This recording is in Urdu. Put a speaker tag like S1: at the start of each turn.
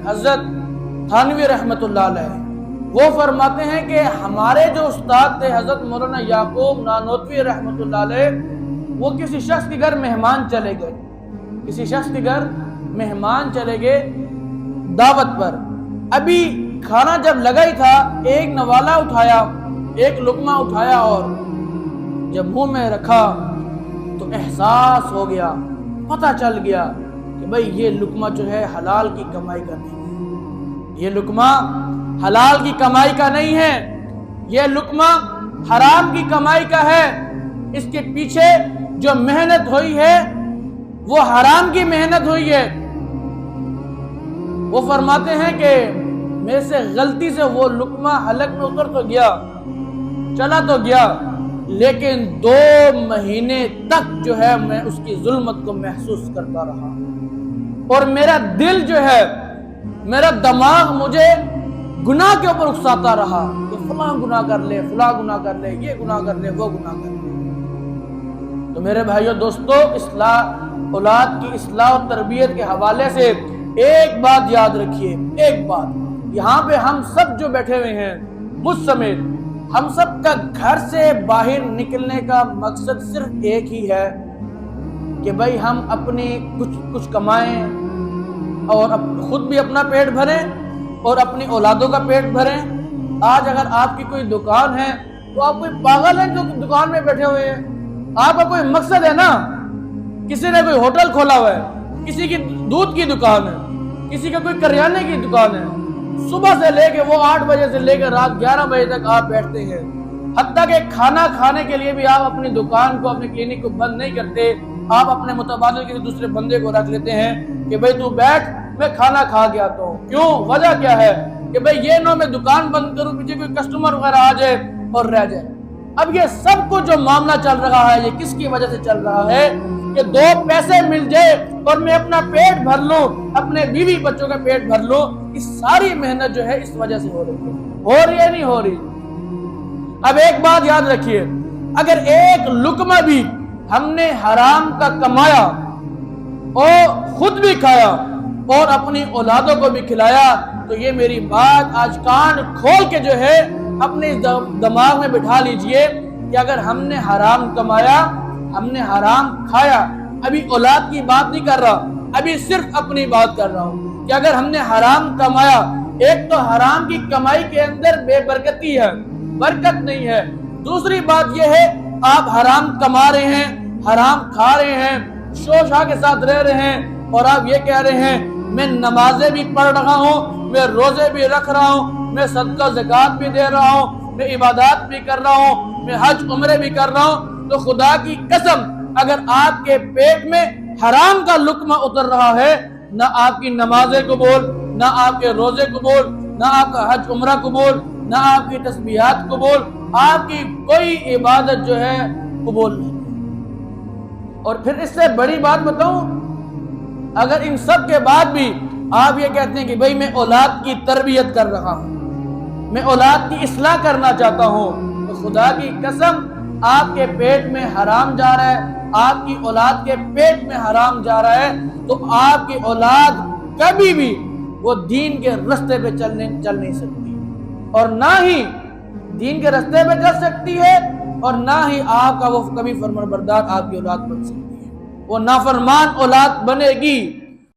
S1: حضرت تھانوی رحمۃ اللہ علیہ، وہ فرماتے ہیں کہ ہمارے جو استاد تھے حضرت مولانا یعقوب نانوتوی رحمۃ اللہ علیہ، وہ کسی شخص کے گھر مہمان چلے گئے، کسی شخص کے گھر مہمان چلے گئے دعوت پر۔ ابھی کھانا جب لگا ہی تھا، ایک نوالا اٹھایا، ایک لقمہ اٹھایا اور جب منہ میں رکھا تو احساس ہو گیا، پتہ چل گیا کہ بھئی یہ لقمہ جو ہے حلال کی کمائی کا نہیں ہے، یہ لقمہ حلال کی کمائی کا نہیں ہے، یہ لقمہ حرام کی کمائی کا ہے، اس کے پیچھے جو محنت ہوئی ہے وہ حرام کی محنت ہوئی ہے۔ وہ فرماتے ہیں کہ میرے سے غلطی سے وہ لقمہ حلق میں اتر تو گیا، چلا تو گیا، لیکن 2 مہینے تک جو ہے میں اس کی ظلمت کو محسوس کرتا رہا، اور میرا دل جو ہے، میرا دماغ مجھے گناہ کے اوپر اکساتا رہا کہ فلاں گناہ کر لے، فلاں گناہ کر لے، یہ گناہ کر لے، وہ گناہ کر لے۔ تو میرے بھائیو دوستو، اولاد کی اصلاح اور تربیت کے حوالے سے ایک بات یاد رکھیے، ایک بات، یہاں پہ ہم سب جو بیٹھے ہوئے ہیں، مجھ سمیت، ہم سب کا گھر سے باہر نکلنے کا مقصد صرف ایک ہی ہے کہ بھئی ہم اپنی کچھ کمائیں اور خود بھی اپنا پیٹ بھریں اور اپنی اولادوں کا پیٹ بھریں۔ آج اگر آپ کی کوئی دکان ہے تو آپ کوئی پاگل ہیں جو دکان میں بیٹھے ہوئے ہیں، آپ کا کوئی مقصد ہے نا۔ کسی نے کوئی ہوٹل کھولا ہوا ہے، کسی کی دودھ کی دکان ہے، کسی کا کوئی کریانے کی دکان ہے، صبح سے لے کے وہ 8 بجے سے لے کے رات 11 بجے تک آپ بیٹھتے ہیں، حتیٰ کہ کھانا کھانے کے لیے بھی آپ اپنی دکان کو، اپنی کلینک کو بند نہیں کرتے، آپ اپنے متبادل کسی دوسرے بندے کو رکھ لیتے ہیں کہ بھئی تو بیٹھ، میں کھانا کھا کے آتا ہوں۔ کیوں؟ وجہ کیا ہے کہ بھئی یہ نہ میں دکان بند کروں، پیچھے کوئی کسٹمر وغیرہ آ جائے اور رہ جائے۔ اب یہ سب کچھ جو معاملہ چل رہا ہے، یہ کس کی وجہ سے چل رہا ہے کہ 2 پیسے مل جائے اور میں اپنا پیٹ بھر لوں، اپنے بیوی بچوں کا پیٹ بھر لوں۔ اس ساری محنت جو ہے اس وجہ سے ہو رہی ہے نہیں ہو رہی؟ اب ایک بات یاد رکھیے، اگر ایک لقمہ بھی ہم نے حرام کا کمایا اور خود بھی کھایا اور اپنی اولادوں کو بھی کھلایا، تو یہ میری بات آج کان کھول کے جو ہے اپنے دماغ میں بٹھا لیجئے کہ اگر ہم نے حرام کمایا، ہم نے حرام کھایا، ابھی اولاد کی بات نہیں کر رہا، ابھی صرف اپنی بات کر رہا ہوں کہ اگر ہم نے حرام کمایا، ایک تو حرام کی کمائی کے اندر بے برکتی ہے، برکت نہیں ہے۔ دوسری بات یہ ہے آپ حرام کما رہے ہیں، حرام کھا رہے ہیں، شوشا کے ساتھ رہ رہے ہیں، اور آپ یہ کہہ رہے ہیں میں نمازیں بھی پڑھ رہا ہوں، میں روزے بھی رکھ رہا ہوں، میں صدقہ زکوٰۃ بھی دے رہا ہوں، میں عبادات بھی کر رہا ہوں، میں حج عمرے بھی کر رہا ہوں، تو خدا کی قسم اگر آپ کے پیٹ میں حرام کا لقمہ اتر رہا ہے، نہ آپ کی نمازیں قبول، نہ آپ کے روزے قبول، نہ آپ کا حج عمرہ قبول، نہ آپ کی تسبیحات قبول، آپ کی کوئی عبادت جو ہے قبول نہیں۔ اور پھر اس سے بڑی بات بتاؤں، اگر ان سب کے بعد بھی آپ یہ کہتے ہیں کہ بھئی میں اولاد کی تربیت کر رہا ہوں، میں اولاد کی اصلاح کرنا چاہتا ہوں، تو خدا کی قسم آپ کے پیٹ میں حرام جا رہا ہے، آپ کی اولاد کے پیٹ میں حرام جا رہا ہے، تو آپ کی اولاد کبھی بھی وہ دین کے رستے پہ چل نہیں سکتی، اور نہ ہی دین کے رستے پہ چل سکتی ہے، اور نہ ہی آپ کا وہ کبھی فرمان بردار آپ کی اولاد بن سکتی ہے۔ وہ نافرمان اولاد بنے گی۔